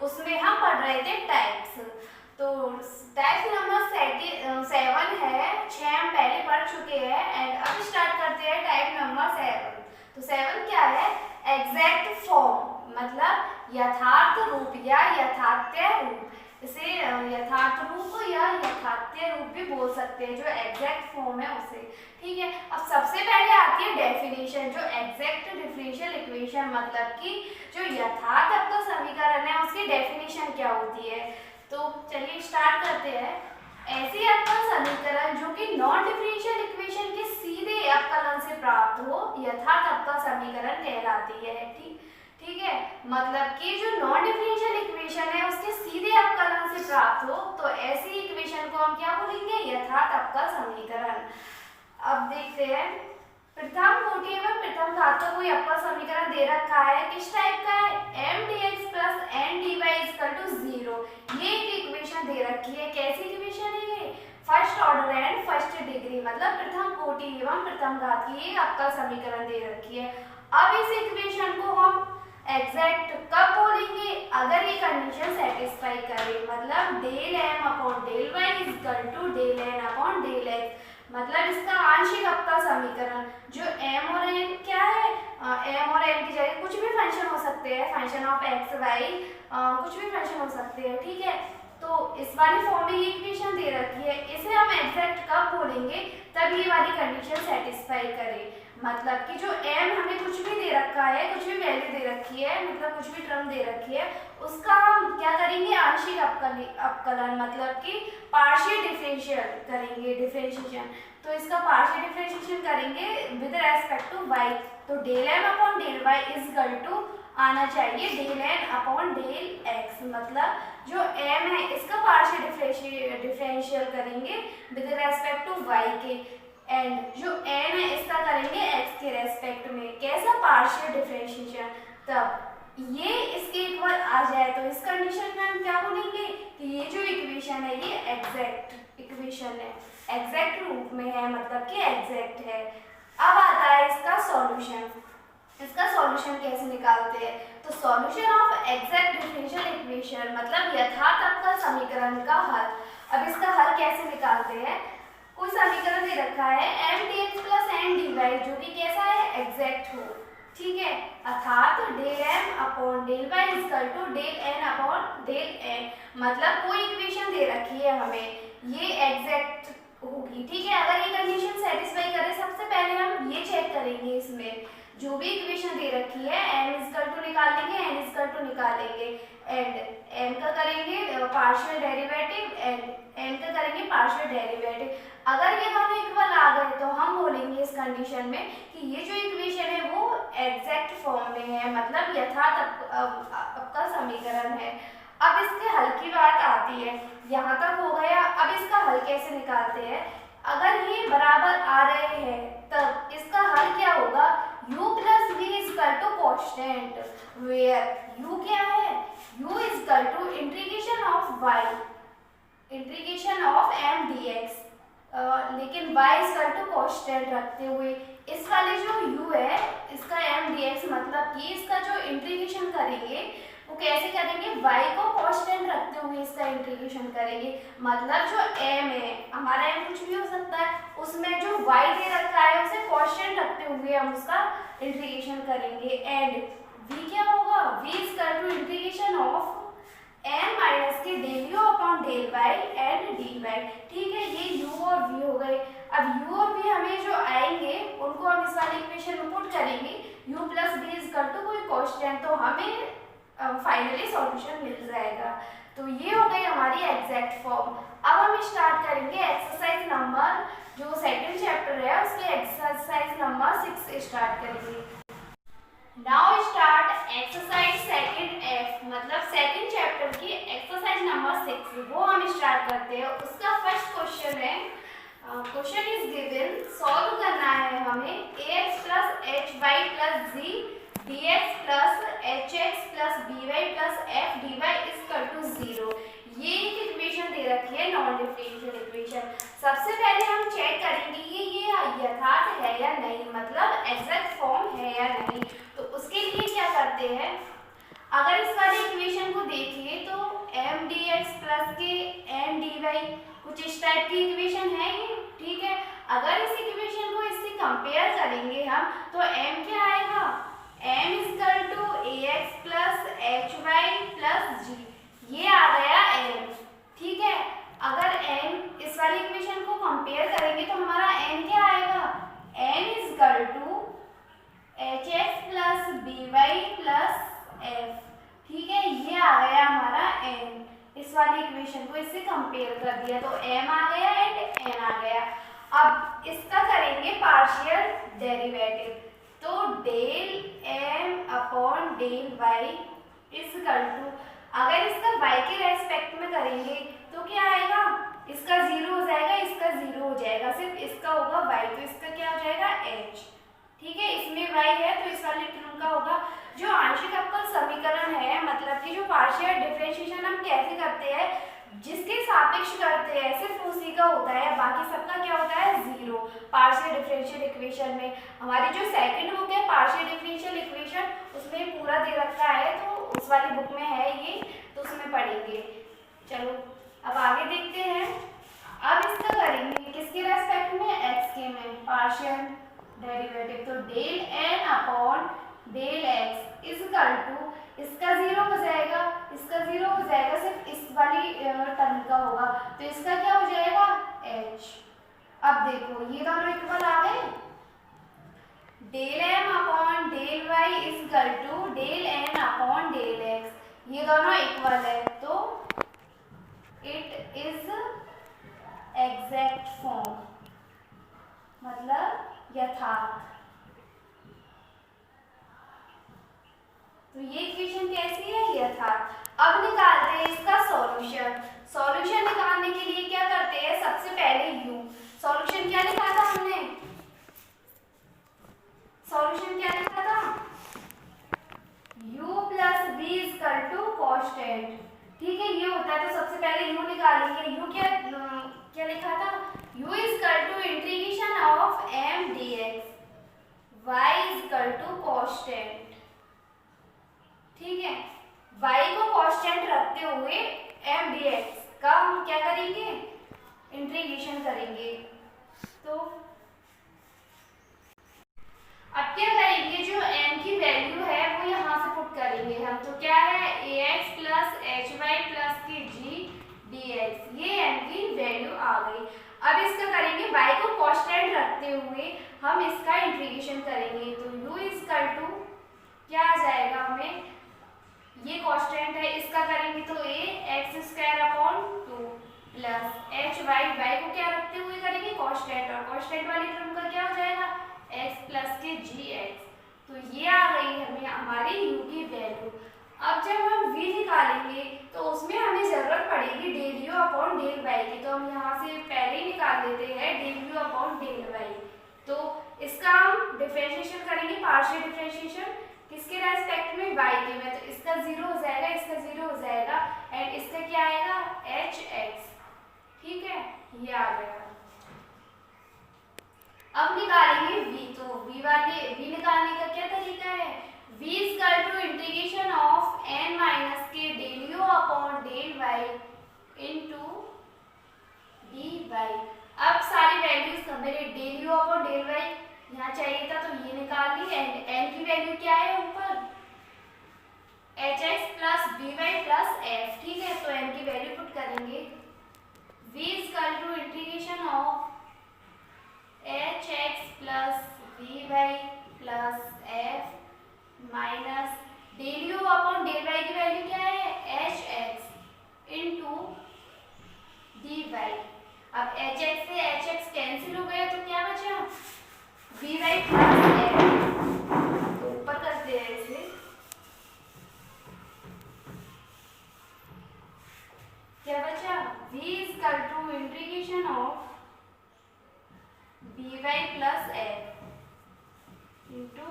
उसमें हम पढ़ रहे थे टाइप्स। तो टाइप नंबर 7 है, 6 हम पहले पढ़ चुके हैं एंड अब स्टार्ट करते हैं टाइप नंबर 7। तो 7 क्या है? एग्जैक्ट फॉर्म, मतलब यथार्थ रूप या यथार्थ्य रूप। इसे यथार्थ रूप या यथार्थ्य रूप भी बोल सकते हैं, जो एग्जैक्ट फॉर्म है उसे। ठीक है, अब सबसे पहले आती है डेफिनेशन, जो एग्जैक्ट डिफरेंशियल इक्वेशन, मतलब कि जो यथार्थ अवकल समीकरण है उसकी डेफिनेशन क्या होती है। तो चलिए स्टार्ट करते हैं। ऐसी अवकल समीकरण जो कि नॉन डिफरेंशियल इक्वेशन के सीधे अवकलन से प्राप्त हो यथार्थ अवकल समीकरण कहलाती है। ठीक है, मतलब कि जो नॉन डिफरेंशियल इक्वेशन है उसके सीधे अवकलन से प्राप्त हो तो ऐसी इक्वेशन को हम क्या बोलेंगे? यथार्थ अवकल समीकरण। अब देखते हैं, प्रथम कोटि में प्रथम घात का कोई अवकल समीकरण दे रखा है, किस टाइप का है? mdx + ndy = 0। ये एक इक्वेशन दे रखी है। कैसी इक्वेशन है ये? First order and first degree, मतलब प्रथम कोटि एवं प्रथम घात की एक अवकल समीकरण दे रखी है। अब इस इक्वेशन को हम एग्जैक्ट कब बोलेंगे? अगर ये कंडीशन सेटिस्फाई करे, मतलब ∂m/∂y = ∂n/∂x, मतलब इसका आंशिक अवकल समीकरण जो m और n क्या है? m और n की जगह कुछ भी फंक्शन हो सकते हैं, फंक्शन ऑफ x y, कुछ भी फंक्शन हो सकते हैं। ठीक है, तो इस वाली फॉर्म में ये इक्वेशन दे रखी है, इसे हम एग्जैक्ट कब बोलेंगे? तब ये वाली कंडीशन सेटिस्फाई करे, मतलब कि जो m हमें कुछ भी दे रखा है, कुछ भी वैल्यू दे रखी है, मतलब कुछ भी टर्म दे रखी है, उसका हम क्या करेंगे? आंशिक अवकलन, मतलब कि पार्शियल डिफरेंशियल करेंगे, डिफरेंशिएशन। तो इसका पार्शियल डिफरेंशिएशन करेंगे विद रेस्पेक्ट टू y। तो ∂m/∂y = आना चाहिए ∂n/∂x, मतलब जो m है इसका पार्शियल डिफरेंशियल करेंगे विद रेस्पेक्ट टू y के, एंड जो n है इसका करेंगे x के रेस्पेक्ट में। कैसा? Partial differentiation. तब ये इसके एक बार आ जाए तो इस कंडीशन में हम क्या बोलेंगे कि ये जो इक्वेशन है ये एग्जैक्ट इक्वेशन है, एग्जैक्ट रूप में है, मतलब कि एग्जैक्ट है। अब आता है इसका सॉल्यूशन। इसका सॉल्यूशन कैसे निकालते हैं? तो solution of exact differential equation, मतलब यथार्थ अवकल समीकरण का हल। अब इसका हल कैसे निकालते हैं? कोई समीकरण दे रखा है mdx + ndy, जो कि कैसा है? एग्जैक्ट हो। ठीक है, अर्थात ∂m/∂y = ∂n/∂n, मतलब कोई इक्वेशन दे रखी है हमें, ये एग्जैक्ट होगी। ठीक है, अगर ये कंडीशन सेटिस्फाई करे, सबसे पहले हम ये चेक करेंगे, इसमें जो भी इक्वेशन दे रखी है m = निकालेंगे, n = निकालेंगे, एंड m का करेंगे पार्शियल डेरिवेटिव एंड n का करेंगे पार्शियल डेरिवेटिव। अगर ये दोनों इक्वल आ गए तो हम बोलेंगे इस कंडीशन में कि ये जो इक्वेशन है वो एग्जैक्ट फॉर्म में है, मतलब यथार्थ अवकल समीकरण है। अब इसके हल की बात आती है, यहाँ तक हो गया। अब इसका हल कैसे निकालते हैं? अगर ये बराबर आ रहे हैं तब इसका हल क्या होगा? u + v = constant, where u क्या है? u = integration of y, integration of m dx, लेकिन y = कांस्टेंट रखते हुए इस वाले जो u है इसका m dx, मतलब कि इसका जो इंटीग्रेशन करेंगे वो कैसे करेंगे? y को कांस्टेंट रखते हुए इसका इंटीग्रेशन करेंगे, मतलब जो m है, हमारा m कुछ भी हो सकता है, उसमें जो y दे रखा है उसे कांस्टेंट रखते हुए हम उसका इंटीग्रेशन करेंगे, एंड v क्या होगा? v = इंटीग्रेशन ऑफ m - के ∂u/∂y एंड dy। ठीक है, ये u और v हो गए। अब u और v हमें जो आएंगे उनको हम इस वाली इक्वेशन में पुट करेंगे, u + v = कोई कांस्टेंट, तो हमें फाइनली सॉल्यूशन मिल जाएगा। तो ये हो गई हमारी एग्जैक्ट फॉर्म। अब हम स्टार्ट करेंगे एक्सरसाइज नंबर, जो सेकंड चैप्टर है उसके एक्सरसाइज नंबर 6 स्टार्ट करेंगे। Now start exercise second F, मतलब सेकंड चैप्टर की एक्सरसाइज नंबर 6, वो हम स्टार्ट करते हैं। उसका फर्स्ट क्वेश्चन है, क्वेश्चन इज गिवन, सॉल्व करना है हमें ax + hy + z dx + hx + by + f dy = 0। ये एक इक्वेशन दे रखी है, नॉन डिफरेंशियल इक्वेशन। सबसे पहले हम चेक करेंगे ये यथार्थ है या नहीं, मतलब एग्जैक्ट फॉर्म है या नहीं। तो उसके लिए क्या करते हैं, अगर इस वाली इक्वेशन को देखिए अगर इस इक्वेशन को इससे कंपेयर करेंगे हम तो m क्या आएगा, m equal to ax plus hy plus g, ये आ गया m। ठीक है, अगर n इस वाली इक्वेशन को कंपेयर करेंगे तो हमारा n क्या आएगा, n equal to hx plus by plus f। ठीक है, ये आ गया हमारा n। इस वाली इक्वेशन को इससे कंपेयर कर दिया तो m आ गया एंड n आ गया। अब इसका करेंगे पार्शियल डेरिवेटिव, तो del m upon del y equal to, अगर इसका y के रेस्पेक्ट में करेंगे तो क्या आएगा, इसका 0 हो जाएगा, इसका 0 हो जाएगा, सिर्फ इसका होगा y, तो इसका क्या हो जाएगा h। ठीक है, इसमें y है तो इस वाले टर्म का होगा। जो आंशिक अवकल समीकरण है, मतलब कि जो पार्शियल डिफरेंशिएशन हम कैसे करते हैं, जिसके सापेक्ष करते हैं सिर्फ उसी का होता है, बाकी सबका क्या होता है, 0। पार्शियल डिफरेंशियल इक्वेशन में हमारी जो सेकंड बुक है पार्शियल डिफरेंशियल इक्वेशन, उसमें पूरा दे रखा है, तो उस वाली बुक में है ये, तो उसमें पढ़ेंगे। चलो अब आगे देखते हैं। अब इसका करेंगे किसके रेस्पेक्ट में, x के में पार्शियल डेरिवेटिव, तो del n upon del x equal to, इसका 0 हो जाएगा, इसका 0 हो जाएगा, सिर्फ इस वाली टर्म का होगा, तो इसका क्या हो जाएगा h। अब देखो ये दोनों इक्वल आ गए, del m upon del y equal to del n upon del x, ये दोनों इक्वल है, तो इट इज एग्जैक्ट फॉर्म, मतलब यथार्थ। तो ये इक्वेशन कैसी है, यथार्थ। अब निकालते हैं इसका सॉल्यूशन। सॉल्यूशन निकालने के लिए क्या करते हैं, सबसे पहले u, सॉल्यूशन क्या लिखा था हमने, सॉल्यूशन क्या लिखा था, u plus v equal to constant. ठीक है, ये होता है, तो सबसे पहले u निकालेंगे। u क्या लिखा था, u equal to integration of m dx, y equal to constant. ठीक है, y को कांस्टेंट रखते हुए m dx का हम क्या करेंगे, इंटीग्रेशन करेंगे। तो अब क्या करेंगे, जो m की वैल्यू है वो यहाँ से पुट करेंगे हम, तो क्या है ax प्लस hy प्लस की g dx, ये m की वैल्यू आ गई। अब इसका करेंगे y को कांस्टेंट रखते हुए हम इसका इंटीग्रेशन करेंगे, तो u इक्वल टू क्या आ जाएगा हमें, ये कांस्टेंट है, इसका करेंगे तो a x square upon 2 plus h y को क्या रखते हुए करेंगे कांस्टेंट, और कांस्टेंट वाली टर्म का क्या हो जाएगा x प्लस के gx, तो ये आ गई हमें हमारी u की वैल्यू। अब जब हम v निकालेंगे तो उसमें हमें जरूरत पड़ेगी del u upon del y की, तो हम यहाँ से पहले ही निकाल लेते हैं del u upon del y। तो इसका हम डिफरेंशिएशन करेंगे, पार्शियल डिफरेंशिएशन किसके रेस्पेक्ट में, y के में, तो इसका 0 हो जाएगा, इसका 0 हो जाएगा, एंड इसका क्या आएगा hx। ठीक है, ये आ गया। अब निकालेंगे v, तो v निकालने का क्या तरीका है, v equal to integration of n minus के del u upon del y into dy। अब सारी वैल्यूज मेरे del u upon del y यहाँ चाहिए था, तो ये निकाल ली, एंड n की वैल्यू क्या है ऊपर, hx plus by plus f। ठीक है, तो n की वैल्यू पुट करेंगे, v equal to integration of hx plus by plus f minus del u upon del y की वैल्यू क्या है hx इनटू dy। अब hx से hx कैंसिल हो गया, तो क्या बचा by प्लस f, तो ऊपर करते हैं इसे, क्या बचा v equal to integration of by plus f into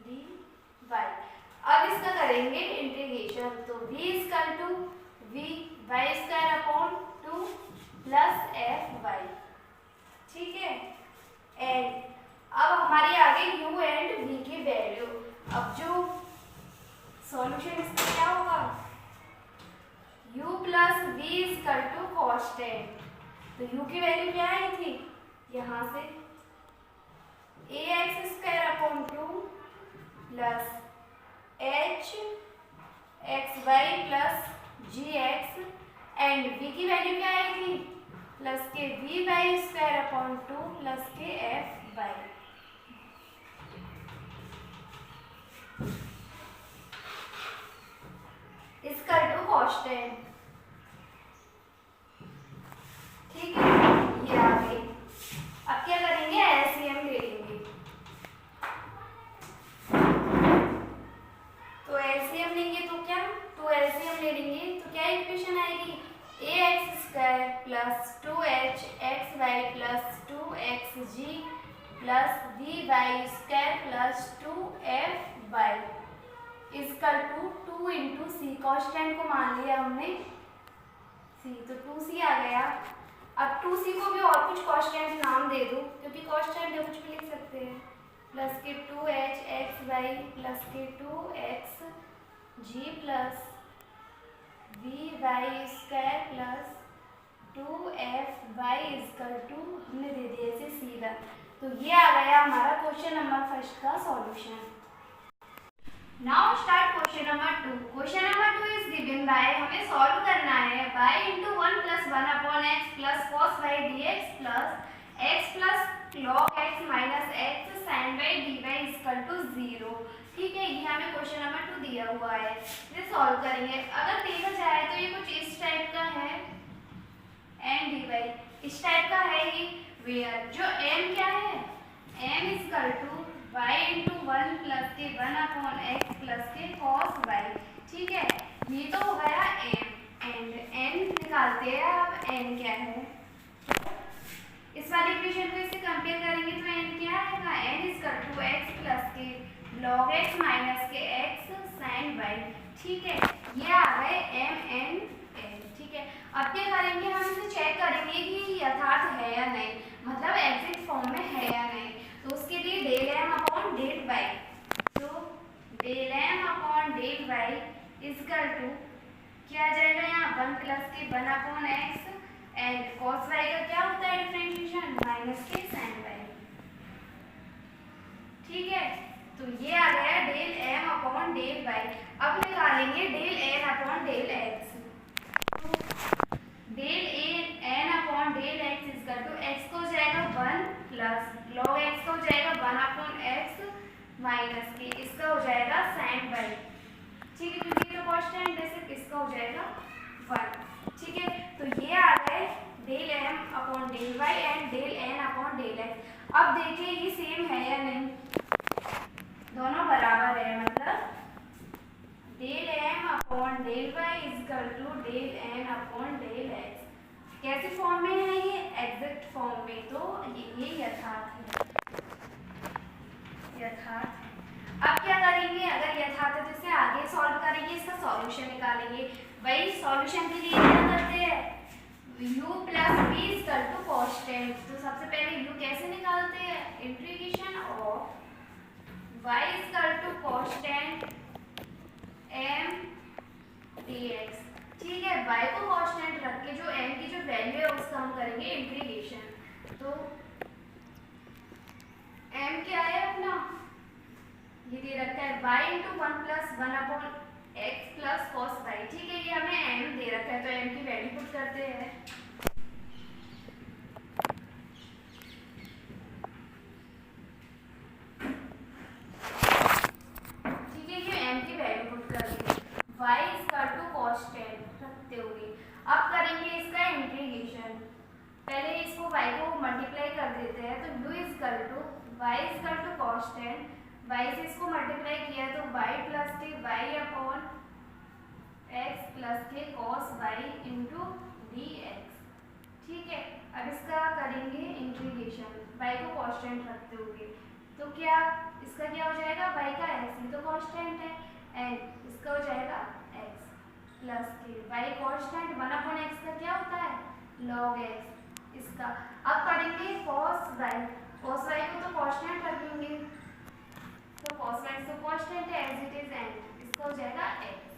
dy। अब इसका करेंगे इंटीग्रेशन, तो v equal to y square upon 2 plus fy। ठीक है, एंड अब हमारी आ गई u एंड v की वैल्यू। अब जो सॉल्यूशन इसका क्या होगा, u plus v equal to constant, तो u की वैल्यू क्या आई थी, यहाँ से ax square upon 2 plus h X Y plus ji x and v की वैल्यू क्या आएगी प्लस के V Y square upon 2 plus के एफ वाई। इसका टू कांस्टेंट, ठीक है, ये आ गई। अब क्या करेंगे एलसीएम ले लेंगे। तो एलसीएम लेंगे तो क्या, तो एलसीएम ले लेंगे तो क्या इक्वेशन आएगी A X square plus 2h X Y plus 2xg plus V Y square plus 2f Y equal to 2 into C. Constant को मान लिया हमने सी, तो 2c आ गया। अब 2c को भी और कुछ कॉन्स्टेंट नाम दे दो, क्योंकि कॉन्स्टेंट है कुछ भी लिख सकते हैं। प्लस के 2h एक्स वाई प्लस के 2xg plus V Y square plus 2f Y equal to हमने दे दिया इसे सीधा। तो ये आ गया हमारा क्वेश्चन नंबर फर्स्ट का solution. Now start question number 2। Question number 2 is given by, हमें सॉल्व करना है y into 1 plus 1 upon X plus cos Y D X plus X plus log X minus X sine Y D Y equal to 0। ठीक है, ये हमें question number 2 दिया हुआ है, इसे सॉल्व करेंगे। अगर देखा जाए तो ये कुछ इस टाइप का है एम डी वाई, इस टाइप का है ये, वेयर जो m क्या है m equal to y into 1 plus के 1 अपॉन एक्स प्लस के कॉस वाई। ठीक है, ये तो हो गया m एंड n निकालते हैं। अब n क्या है, इस वाली इक्वेशन को इससे कंपेयर करेंगे तो n क्या आएगा n equal to x plus के log x माइनस के x साइन वाई। ठीक है, ये आ गए m n n। ठीक है, अब क्या करेंगे, हम इसे चेक करेंगे कि यथार्थ है या नहीं, मतलब एग्जैक्ट फॉर्म में है या नहीं। तो उसके लिए del m upon del Y, तो del m upon del Y equal to क्या आ जाएगा यहाँ 1 प्लस के 1 upon X and cos Y का क्या होता है डिफरेंशिएशन माइनस के साइन वाई। ठीक है, तो ये आ गया del m upon del Y. अब निकालेंगे del n upon del x। तो del n upon del x equal to x को हो जाएगा 1 प्लस log x का हो जाएगा 1 अपॉन x माइनस के इसका हो जाएगा साइन वाई। ठीक है, क्योंकि ये कांस्टेंट है सिर्फ इसका हो जाएगा 1। ठीक है, तो ये आ गए del m upon del Y and del n upon del x। अब देखिए ये सेम है या नहीं, दोनों बराबर है, मतलब del m upon del Y equal to del n upon del x। कैसे फॉर्म में है ये, एग्जैक्ट फॉर्म में, तो ये यथार्थ है, यथार्थ है। अब क्या करेंगे, अगर यथार्थ है तो इसे आगे सॉल्व करेंगे, इसका सॉल्यूशन निकालेंगे। वही सॉल्यूशन के लिए क्या करते हैं, u plus v equal to constant. तो सबसे पहले u कैसे निकालते हैं, integration of y equal to constant m dx। ठीक है, y को कांस्टेंट रख के जो m की जो वैल्यू है उसका हम करेंगे इंटीग्रेशन। तो m क्या है अपना, ये दे रखा है y into 1 plus 1 upon X plus cos Y. ठीक है, ये हमें m दे रखा है, तो m की वैल्यू पुट करते हैं। ठीक है, ये m की वैल्यू पुट कर दी, y इजकल टू कांस्टेंट रखते हुए। अब करेंगे इसका इंटीग्रेशन। पहले इसको y को मल्टीप्लाई कर देते हैं, तो u equal to y equal to constant, y से इसको मल्टीप्लाई किया तो y प्लस के y अपॉन x प्लस के कॉस y इंटू dx। ठीक है, अब इसका करेंगे इंटीग्रेशन y को कांस्टेंट रखते हुए। तो क्या इसका क्या हो जाएगा, y का x ही तो कांस्टेंट है एंड इसका हो जाएगा x प्लस के y कांस्टेंट 1 अपॉन x का क्या होता है log x इसका। अब करेंगे cos y, cos y को तो कांस्टेंट रखेंगे, तो cos y तो कांस्टेंट है एज इट इज एंड इसका हो जाएगा x।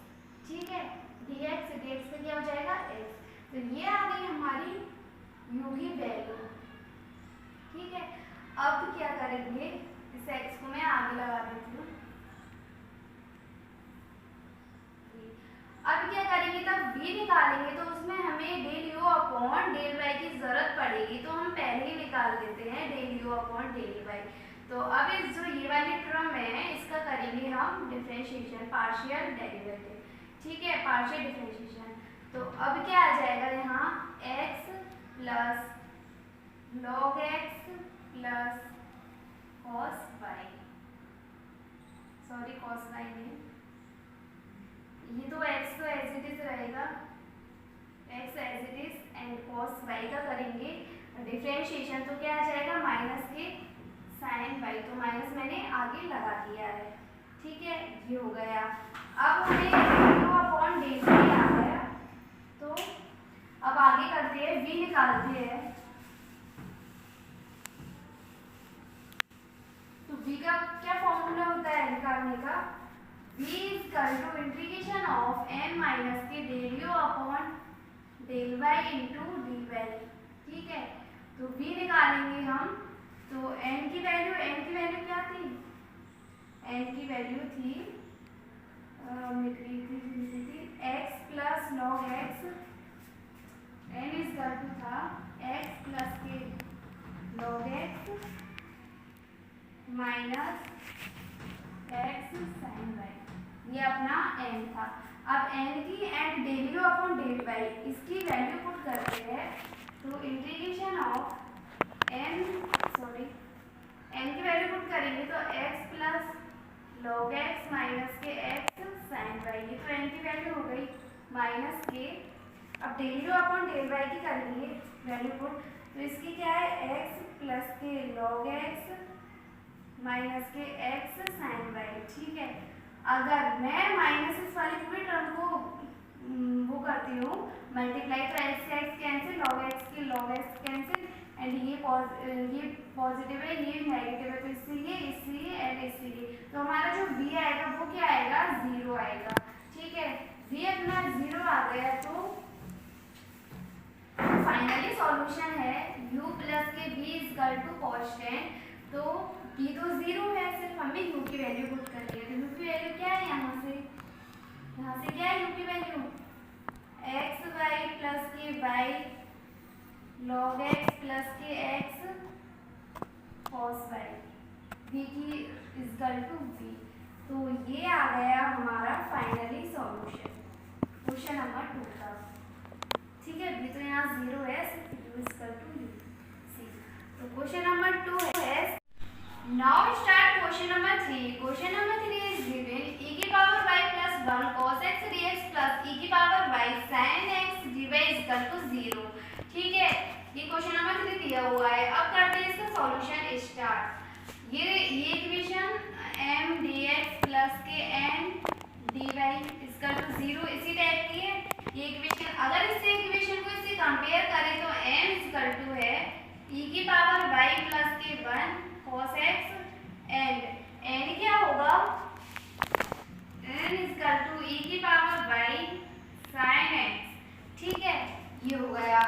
ठीक है, dx का क्या हो जाएगा x। तो ये आ गई हमारी u की वैल्यू। अपॉन डेल वाई की जरूरत पड़ेगी तो हम पहले ही निकाल देते हैं del U upon del Y. तो अब इस जो ये वाली टर्म है इसका करेंगे हम डिफरेंशिएशन, पार्शियल डेरिवेटिव, ठीक है, पार्शियल डिफरेंशिएशन। तो अब क्या आ जाएगा यहाँ x plus log x plus cos y, sorry cos y नहीं, ये तो x तो एज इट इज रहेगा, x as it is and cos y का करेंगे डिफरेंशिएशन, तो क्या आ जाएगा माइनस के साइन y, तो माइनस मैंने आगे लगा दिया है, ठीक है, ये हो गया। अब हमें u अपॉन डेल वाई आ गया, तो अब आगे करते हैं v निकालते हैं। तो v का क्या फॉर्मूला होता है निकालने का, v is equal to integration of n minus के del u upon del Y into D Y, ठीक है। तो v निकालेंगे हम, तो n की वैल्यू क्या थी, n की वैल्यू थी x plus log x, n is equal to था x प्लस के log x minus x sine y, ये अपना n था। अब n की and del U upon del Y इसकी वैल्यू पुट करते हैं, तो इंटीग्रेशन ऑफ n की वैल्यू पुट करेंगे तो x plus log x minus के x साइन y, ये तो n की वैल्यू हो गई माइनस के, अब del U upon del Y की करेंगे वैल्यू पुट, तो इसकी क्या है x प्लस के log x माइनस के x साइन y, ठीक है। अगर मैं माइनस इस वाली पूरी टर्म को वो करती हूँ मल्टीप्लाई, तो x से x कैंसिल, log x के log x कैंसिल, एंड ये पॉजिटिव है ये नेगेटिव है, तो इसलिए एंड इसलिए, तो हमारा जो v आएगा वो क्या आएगा, 0 आएगा, ठीक है। v अपना 0 आ गया, तो फाइनली सॉल्यूशन है u प्लस के v is equal to constant, तो v तो 0 है, सिर्फ हमें u की वैल्यू पुट करनी है, तो u की वैल्यू क्या है, यहाँ से क्या है u की वैल्यू, x y प्लस के y log x प्लस के x cos y, v की इज इक्वल टू v, तो ये आ गया हमारा फाइनली सॉल्यूशन क्वेश्चन नंबर 2 का, ठीक है। v तो यहाँ 0 है, सिर्फ u is equal to u C, तो क्वेश्चन नंबर 2 है। Now start question number 3। Question number 3 is given e की power y plus 1 cos x dx plus e की power y sin x dy is equal to 0, ठीक है। ये question number 3 दिया हुआ है। अब करते हैं इसका सॉल्यूशन स्टार्ट। ये इक्वेशन m dx प्लस के n dy इक्वल टू 0 इसी टाइप की है ये इक्वेशन। अगर इस इक्वेशन को इससे कंपेयर करें तो m इक्वल टू है e की पावर y प्लस के 1 cos x एंड n क्या होगा, n इक्वल टू e की पावर y sin x, ठीक है, ये हो गया।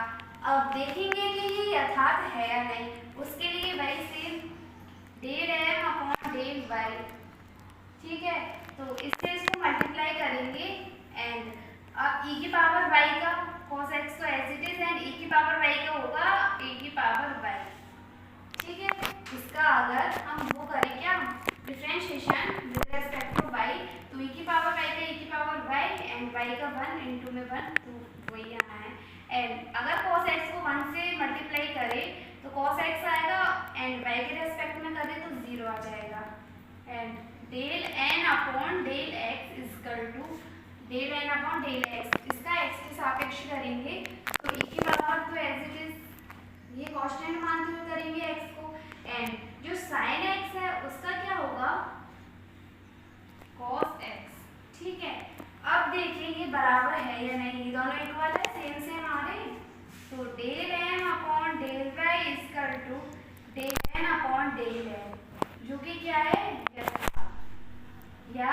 अब देखेंगे कि ये यथार्थ है या नहीं, उसके लिए वही same del m upon del y, ठीक है। तो इससे इसको मल्टीप्लाई करेंगे एंड अब e की पावर y का cos x तो as it is and e की पावर y का होगा e की पावर y, ठीक है। इसका अगर हम वो करें क्या differentiation with respect to y, तो e की पावर y का e की पावर y एंड y का 1 इनटू में 1, तो वही यहाँ है। एंड अगर cos x को 1 से मल्टीप्लाई करें तो cos x आएगा एंड y के रेस्पेक्ट में करें तो 0 आ जाएगा and del n upon del x is equal to del n upon del x, इसका x के सापेक्ष करेंगे तो e की पावर तो एज इट इज ये कांस्टेंट मानते हुए करेंगे x को, एंड जो sin x है उसका क्या होगा cos x, ठीक है। अब देखिए ये बराबर है या नहीं, ये दोनों इक्वल है, सेम आ रहे, तो del m upon del y equal to del n upon del m, जो कि क्या है या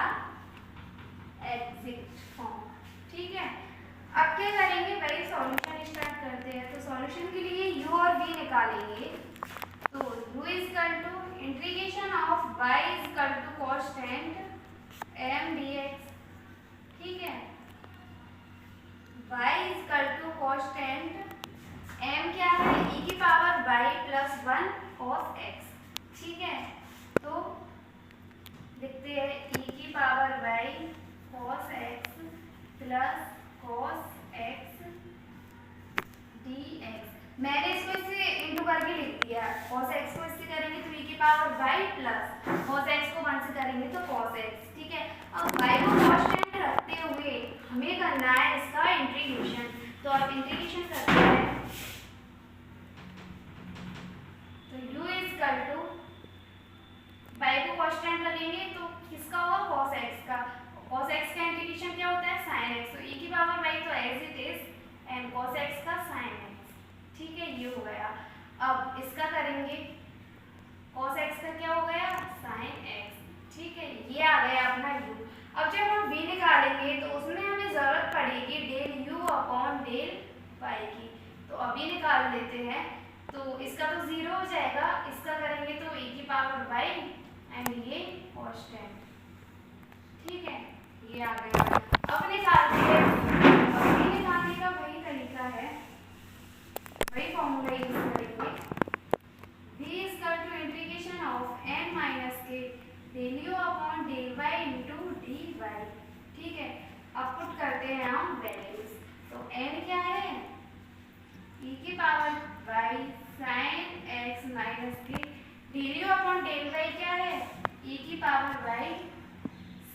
एग्जैक्ट फॉर्म, ठीक है। अब क्या करेंगे भाई सॉल्यूशन स्टार्ट करते हैं। तो सॉल्यूशन के लिए u और v निकालेंगे, तो u equal to integration of y equal to constant m dx, ठीक है, y equal to constant plus cos X D X. मैंने इसको इससे इंटू करके लिख दिया। कॉस एक्स को इससे करेंगे तो e की power y plus cos x को 1 से करेंगे तो कॉस एक्स। ठीक है, अब y को कांस्टेंट रखते हुए हमें करना है इसका इंटीग्रेशन। तो आप इंटीग्रेशन करते हैं तो u इक्वल टू y को कांस्टेंट लगेंगे तो किसका होगा cos x का। cos x का इंटीग्रेशन क्या होता है sin x। तो e की पावर y तो as it is and cos x का sin x। ठीक है, ये हो गया। अब इसका करेंगे cos x का क्या हो गया sin x। ठीक है, ये आ गया अपना u। अब जब हम v निकालेंगे तो उसमें हमें जरूरत पड़ेगी del u upon del y की। तो अभी निकाल लेते हैं। तो इसका तो 0 हो जाएगा, इसका करेंगे तो e की पावर y एंड ये कांस्टेंट। ठीक है, ये आ गया। अब निकालते हैं। अब ये निकालने का वही तरीका है, वही फॉर्मूला यूज करेंगे। v equal to integration of n minus के del u upon del y into dy। ठीक है, अब पुट करते हैं हम वैल्यूज। तो n क्या है e की power y sin x minus के del u upon del y क्या है e की power y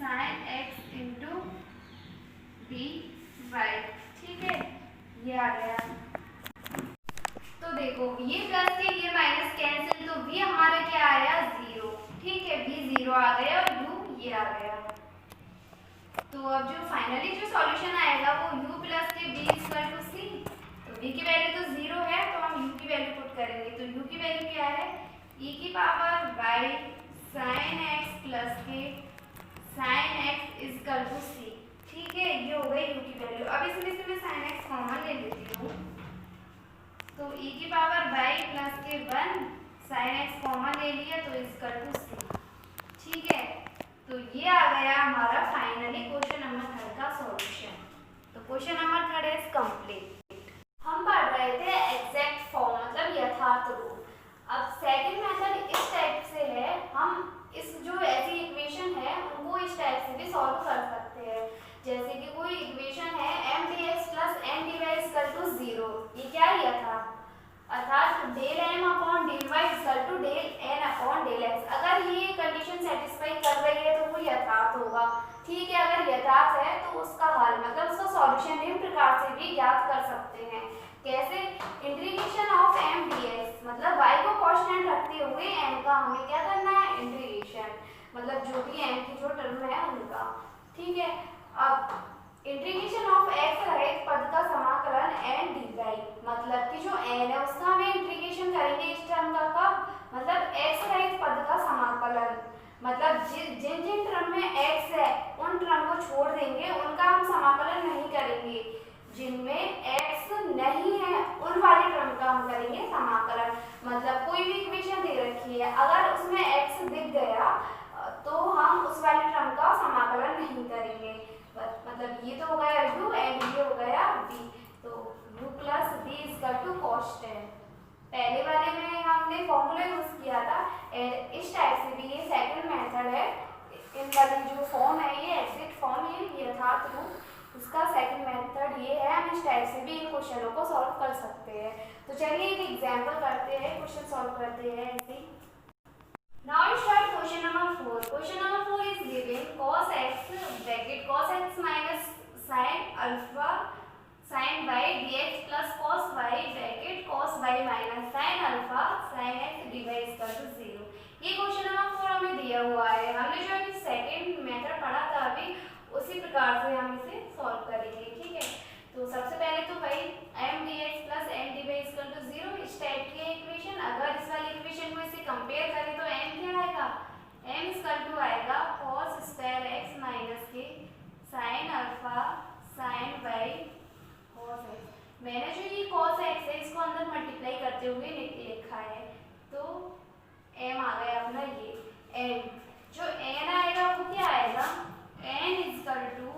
sin x into dy। ठीक है, ये आ गया। तो देखो ये प्लस के ये माइनस कैंसिल, तो v हमारा क्या आया 0। ठीक है, v 0 आ गया और u ये आ गया। तो अब जो फाइनली जो सॉल्यूशन आएगा वो u प्लस के v इक्वल टू c। तो v की वैल्यू तो 0 है तो हम u की वैल्यू पुट करेंगे। तो u की वैल्यू क्या है e की power y sin x plus के sin x equal to c। ठीक है, ये हो गई u की वैल्यू। अब इसमें से मैं sin x कॉमन ले लेती हूँ। तो e की पावर y प्लस के 1 sin x कॉमन ले लिया तो इक्वल टू c। ठीक है, तो ये आ गया हमारा फाइनली क्वेश्चन नंबर 3 का सॉल्यूशन। तो क्वेश्चन नंबर 3 इज कंप्लीट। हम पढ़ रहे थे एग्जैक्ट फॉर्म मतलब यथार्थ रूप। अब सेकंड मेथड इस टाइप से है, हम इस जो ऐसी इक्वेशन है उनको इस टाइप से भी सॉल्व कर सकते हैं। जैसे कि कोई इक्वेशन है m dx plus n dy equal to 0। ये क्या है यथार्थ, अर्थात del m upon del y equal to del n upon del x। अगर ये कंडीशन सेटिस्फाई कर रही है तो वो यथार्थ होगा। ठीक है, अगर यथार्थ है तो उसका हल मतलब उसका सॉल्यूशन निम्न प्रकार से भी ज्ञात कर सकते हैं। कैसे, इंटीग्रेशन ऑफ m dx मतलब y को कांस्टेंट रखते हुए n का हमें क्या करना है इंटीग्रेशन, मतलब जो भी m की जो टर्म है उनका। ठीक है, अब इंटीग्रेशन ऑफ x रहित पद का समाकलन n dy मतलब कि जो n है उसका हमें इंटीग्रेशन करेंगे इस टर्म का कब, मतलब x रहित पद का समाकलन मतलब जिन जिन टर्म में x है उन टर्म को छोड़ देंगे, उनका हम समाकलन नहीं करेंगे। जिनमें x नहीं है उन वाले टर्म का हम करेंगे समाकलन। मतलब कोई भी इक्वेशन दे रखी है, अगर उसमें x दिख गया तो हम उस वाले टर्म का समाकलन नहीं करेंगे। मतलब ये तो हो गया u एंड ये हो गया v। तो u plus v equal to constant. पहले वाले में हमने फॉर्मूला यूज किया था एंड इस टाइप से भी ये सेकंड मेथड है। इन वाली जो फॉर्म है ये एग्जैक्ट फॉर्म, ये यथार्थ रूप, इसका सेकंड मेथड ये है। हम इस टाइप से भी इन क्वेश्चनों को सॉल्व कर सकते हैं। तो चलिए एक एग्जांपल करते हैं, क्वेश्चन सॉल्व करते हैं ऐसे। Now start question number 4. Question number 4 is given cos x bracket cos x minus sin alpha sin y dx plus cos y bracket cos y minus sin alpha sin x dy equal to 0। ये question number 4 हमें दिया हुआ है। हमने जो अभी second method पढ़ा था अभी उसी प्रकार से हम इसे सॉल्व करेंगे। ठीक है, तो सबसे पहले तो भाई m dx plus n dy equal to 0 इस टाइप की इक्वेशन। अगर इस वाली इक्वेशन को इससे कंपेयर करें तो m क्या आएगा, m इक्वल टू आएगा cos स्क्वायर x माइनस के sin alpha sin y cos x। मैंने जो ये cos x है इसको अंदर मल्टीप्लाई करते हुए लिखा है तो m आ गया अपना ये n। जो n आएगा वो क्या आएगा, n equal to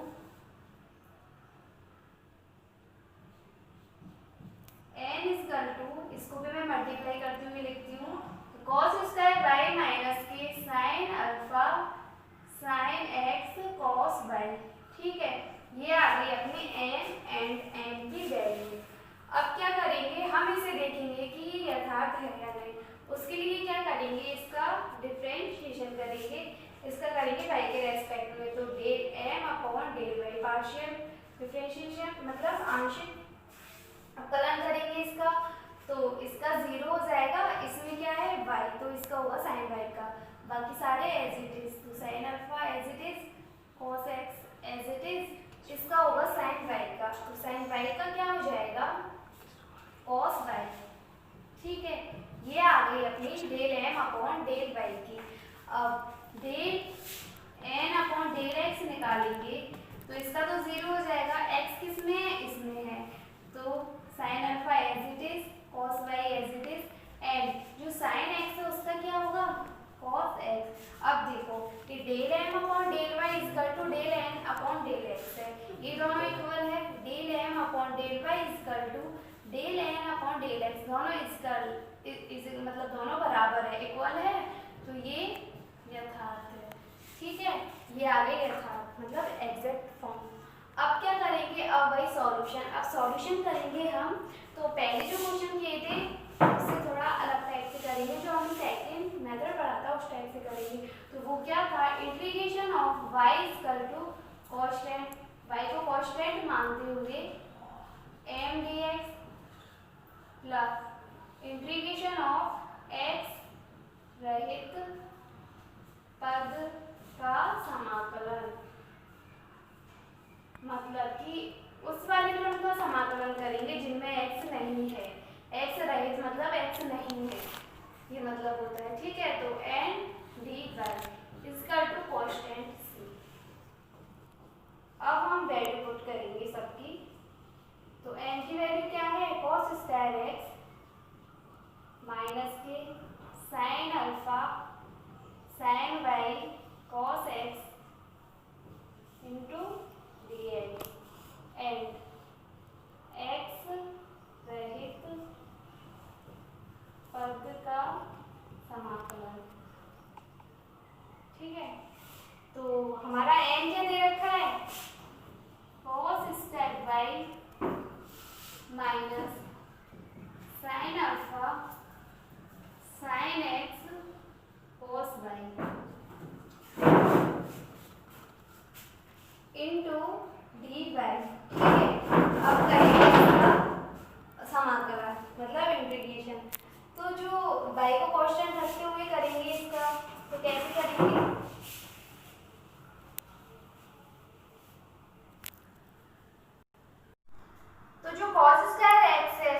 n equal to, इसको भी मैं मल्टीप्लाई करते हुए लिखती हूँ cos स्क्वायर y माइनस के sin alpha sin x cos y। ठीक है, ये आ गई अपनी n एंड n की वैल्यू। अब क्या करेंगे, हम इसे देखेंगे कि ये यथार्थ है या नहीं। उसके लिए क्या करेंगे, इसका डिफरेंशिएशन करेंगे, इसका करेंगे y के रेस्पेक्ट में। तो del m upon del y, partial differentiation मतलब आंशिक अवकलन करेंगे इसका। तो इसका 0 हो जाएगा, इसमें क्या है y, तो इसका होगा साइन y का। बाकी सारे एज इट इज, तो sine alpha as it is, cos x as it is, इसका होगा साइन y का। तो साइन y का क्या हो जाएगा, cos y। ठीक है, ये आ गई अपनी del m upon del y की। अब del n upon del x निकालेंगे तो इसका तो 0 हो जाएगा, x किस में है, इसमें है। तो sine alpha as it is, cos y as it is, and जो साइन x है उसका क्या होगा, cos x। अब देखो कि del m upon del y equal to del n upon del x है, ये दोनों इक्वल है। Del m upon del y equal to del n upon del x, दोनों इक्वल मतलब दोनों बराबर है, इक्वल है, तो ये यथार्थ है। ठीक है, ये आ गई यथार्थ मतलब एग्जैक्ट फॉर्म। अब क्या करेंगे, अब वही सॉल्यूशन। अब सॉल्यूशन करेंगे हम, तो पहले जो क्वेश्चन किए थे उससे थोड़ा अलग टाइप से करेंगे, जो हमने सेकंड मेथड पढ़ा था उस टाइप से करेंगे। तो वो क्या था, integration of y equal to constant, y को कांस्टेंट मानते हुए m dx plus integration of x रहित पद का समाकलन, मतलब कि उस वाले टर्म का समाकलन करेंगे जिनमें x नहीं है। x रहित मतलब x नहीं है, ये मतलब होता है। ठीक है, तो n dy equal to constant c। अब हम वैल्यू पुट करेंगे सबकी। तो n की वैल्यू क्या है, cos स्क्वायर x माइनस के sine alpha sign y cos x into dx and x रहित पद का समाकलन। ठीक है, तो हमारा n क्या दे रखा है, cos square y minus sign alpha sine x cos y into dy। ठीक है, अब करेंगे इसका समाकलन मतलब इंटीग्रेशन। तो जो y को कांस्टेंट रखते हुए करेंगे इसका, तो कैसे करेंगे, तो जो cos स्क्वायर x है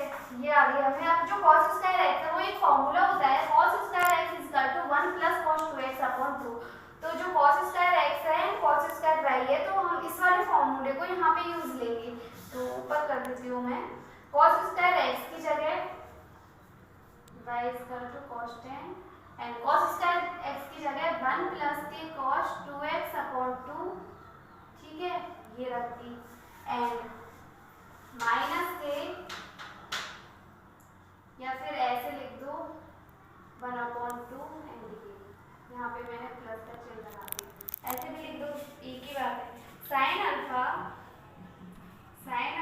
ये आ गया हमें। अब जो cos स्क्वायर x है वो एक फॉर्मूला होता है, cos square x equal to 1 plus cos 2x upon 2। तो जो cos स्क्वायर x है cos स्क्वायर y है, तो हम इस वाले फॉर्मूले को यहाँ पे यूज लेंगे। तो ऊपर कर देती हूँ मैं, cos स्क्वायर x की जगह y equal to cos 10 and cos square x की जगह 1 प्लस के cos 2x अपॉन 2। ठीक है, ये रख दी, एंड माइनस के, या फिर ऐसे लिख दो 1 अपॉन 2 एंड यहाँ पे मैंने प्लस का चिन्ह लगा दिया, ऐसे भी लिख दो, एक ही बात है। Sign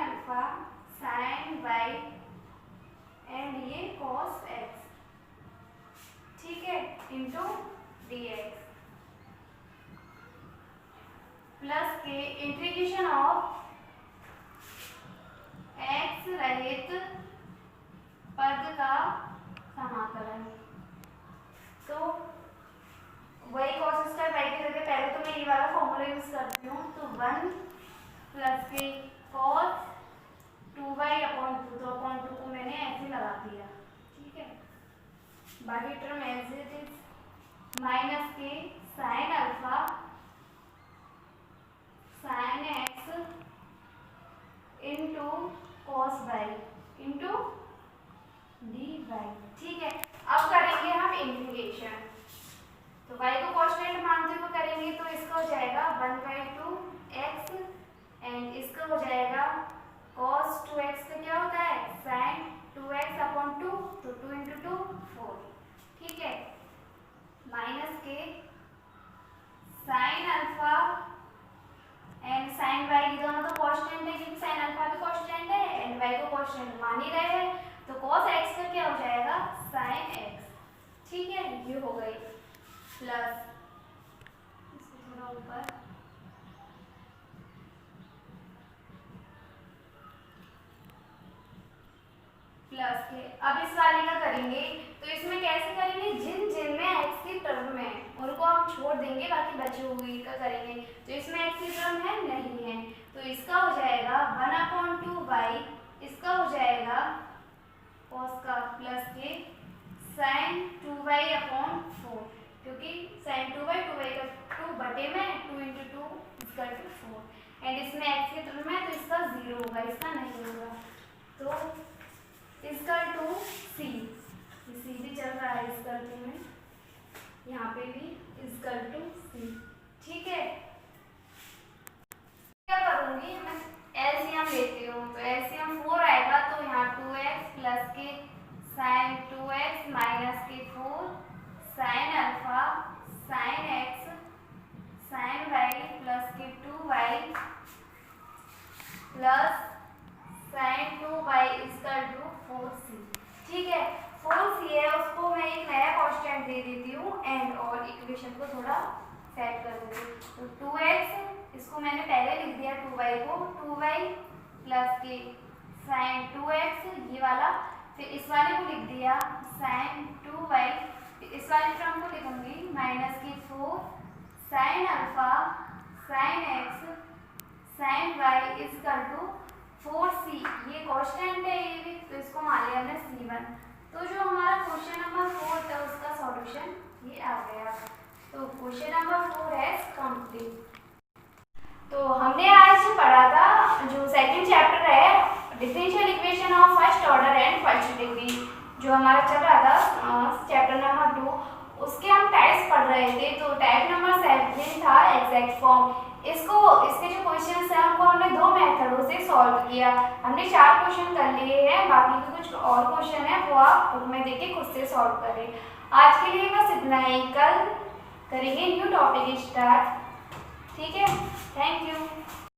alpha sign y and ये cos x, ठीक है, इंटू dx प्लस के इंटीग्रेशन ऑफ x रहित पद का समाकलन। तो वही cos स्क्वायर y की जगह पहले तो मैं ये वाला फॉर्मूला यूज करती हूँ, तो 1 प्लस के cos 2y अपॉन 2, तो अपॉन 2 को मैंने ऐसे लगा दिया। ठीक है, बाकी term as it is, minus के sine alpha sine x into cos y into dy। ठीक है, अब करेंगे हम इंटीग्रेशन। तो y को कांस्टेंट मानते हुए करेंगे, तो इसका हो जाएगा 1/2x एंड इसका हो जाएगा cos 2x का क्या होता है, sin 2x अपॉन 2, तो 2 इंटू 2 4। ठीक है, माइनस के sine alpha and sine y, ये दोनों तो cos x का क्या हो जाएगा sin x। ठीक है, ये हो गई प्लस थोड़ा ऊपर प्लस के। अब इस वाले का करेंगे तो इसमें कैसे करेंगे, जिन जिन में x की टर्म है उनको हम छोड़ देंगे, बाकी बचे हुए का करेंगे। तो इसमें x की टर्म है नहीं है, तो इसका हो जाएगा 1/2y, इसका हो जाएगा cos का प्लस के sin 2y/4, क्योंकि sin 2y 2y का 2 बटे में 2 × 2 = 4, एंड इसमें x की टर्म है तो इसका 0 होगा, इसका नहीं होगा। तो इजकल टू सी, सी भी चल रहा है इजकल टू में, यहाँ पे भी इजकल टू सी। ठीक है, क्या करूँगी मैं, एलसीएम लेती हूँ, तो एलसीएम 4 आएगा, तो यहाँ 2x प्लस के sin 2x माइनस के 4 sin alpha sin x sin y plus के 2y plus sin 2y = 4c। ठीक है, 4c है, उसको मैं एक नया कांस्टेंट दे देती हूँ एंड और इक्वेशन को थोड़ा सेट कर दूँगी। तो 2x इसको मैंने पहले लिख दिया, 2y को 2y प्लस के sin 2x ये वाला, फिर इस वाले को लिख दिया sin 2y, इस वाले टर्म को लिखूंगी माइनस के 4 sin alpha sin x sin y = 4c। ये कांस्टेंट है ये भी, तो इसको मान लिया हमने c1। तो जो हमारा क्वेश्चन नंबर 4 था उसका सॉल्यूशन ये आ गया। तो क्वेश्चन नंबर 4 है कंप्लीट। तो हमने आज पढ़ा था जो सेकंड चैप्टर है differential equation of first order and first degree, जो हमारा चल रहा था चैप्टर नंबर 2, उसके हम टाइप्स पढ़ रहे थे। तो टाइप नंबर 7 था एग्जैक्ट फॉर्म। इसके जो क्वेश्चंस हैं उनको हमने 2 मेथडों से सॉल्व किया। हमने 4 क्वेश्चन कर लिए हैं, बाकी के कुछ और क्वेश्चन है वो आप बुक में देख के खुद से सॉल्व करें। आज के लिए बस इतना ही, कल करेंगे न्यू टॉपिक स्टार्ट। ठीक है, थैंक यू।